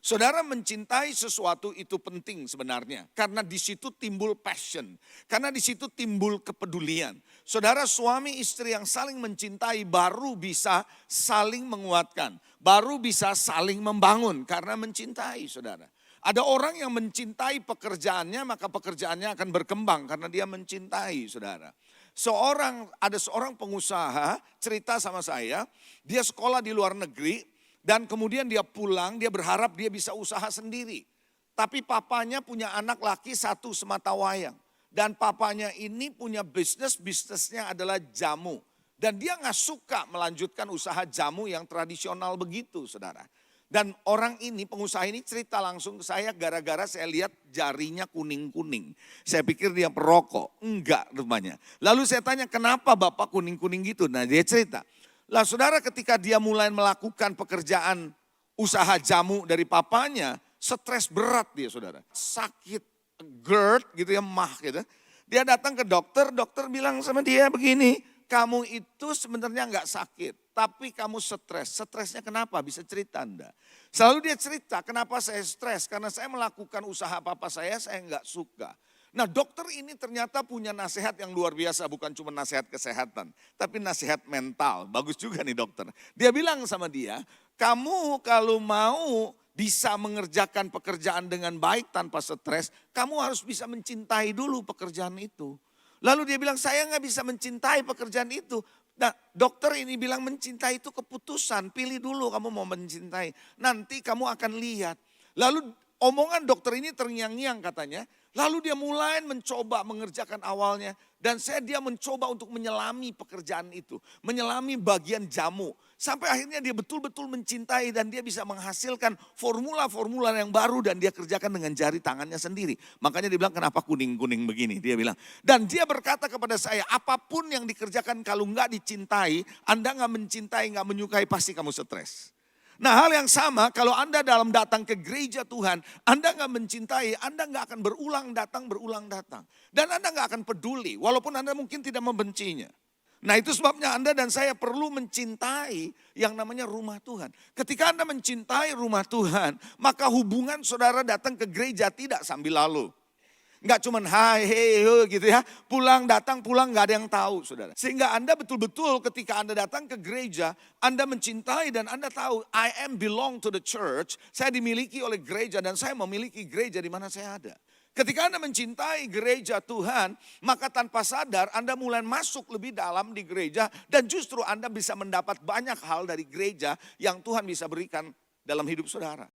Saudara mencintai sesuatu itu penting sebenarnya. Karena di situ timbul passion. Karena di situ timbul kepedulian. Saudara suami istri yang saling mencintai baru bisa saling menguatkan. Baru bisa saling membangun karena mencintai saudara. Ada orang yang mencintai pekerjaannya maka pekerjaannya akan berkembang karena dia mencintai saudara. Ada seorang pengusaha cerita sama saya, dia sekolah di luar negeri. Dan kemudian dia pulang, dia berharap dia bisa usaha sendiri. Tapi papanya punya anak laki satu semata wayang. Dan papanya ini punya bisnisnya adalah jamu. Dan dia gak suka melanjutkan usaha jamu yang tradisional begitu saudara. Dan orang ini, pengusaha ini cerita langsung ke saya gara-gara saya lihat jarinya kuning-kuning. Saya pikir dia perokok, enggak rupanya. Lalu saya tanya kenapa bapak kuning-kuning gitu, nah dia cerita. Lah saudara ketika dia mulai melakukan pekerjaan usaha jamu dari papanya, stres berat dia saudara. Sakit GERD gitu ya, mah gitu. Dia datang ke dokter, dokter bilang sama dia begini, kamu itu sebenarnya enggak sakit, tapi kamu stres. Stresnya kenapa? Bisa cerita Anda? Selalu dia cerita, kenapa saya stres? Karena saya melakukan usaha papa saya enggak suka. Nah dokter ini ternyata punya nasihat yang luar biasa, bukan cuma nasihat kesehatan, tapi nasihat mental. Bagus juga nih dokter. Dia bilang sama dia, kamu kalau mau bisa mengerjakan pekerjaan dengan baik tanpa stres, kamu harus bisa mencintai dulu pekerjaan itu. Lalu dia bilang, saya nggak bisa mencintai pekerjaan itu. Nah dokter ini bilang mencintai itu keputusan, pilih dulu kamu mau mencintai. Nanti kamu akan lihat. Lalu omongan dokter ini terngiang-ngiang katanya. Lalu dia mulai mencoba mengerjakan awalnya. Dan dia mencoba untuk menyelami pekerjaan itu. Menyelami bagian jamu. Sampai akhirnya dia betul-betul mencintai dan dia bisa menghasilkan formula-formula yang baru. Dan dia kerjakan dengan jari tangannya sendiri. Makanya dia bilang kenapa kuning-kuning begini. Dia bilang. Dan dia berkata kepada saya apapun yang dikerjakan kalau nggak dicintai. Anda nggak mencintai, nggak menyukai pasti kamu stres. Nah hal yang sama kalau Anda dalam datang ke gereja Tuhan, Anda gak mencintai, Anda gak akan berulang datang. Dan Anda gak akan peduli, walaupun Anda mungkin tidak membencinya. Nah itu sebabnya Anda dan saya perlu mencintai yang namanya rumah Tuhan. Ketika Anda mencintai rumah Tuhan, maka hubungan saudara datang ke gereja tidak sambil lalu. Enggak cuman hai hei gitu ya, pulang datang pulang gak ada yang tahu saudara. Sehingga Anda betul-betul ketika Anda datang ke gereja, Anda mencintai dan Anda tahu I am belong to the church, saya dimiliki oleh gereja dan saya memiliki gereja di mana saya ada. Ketika Anda mencintai gereja Tuhan, maka tanpa sadar Anda mulai masuk lebih dalam di gereja dan justru Anda bisa mendapat banyak hal dari gereja yang Tuhan bisa berikan dalam hidup saudara.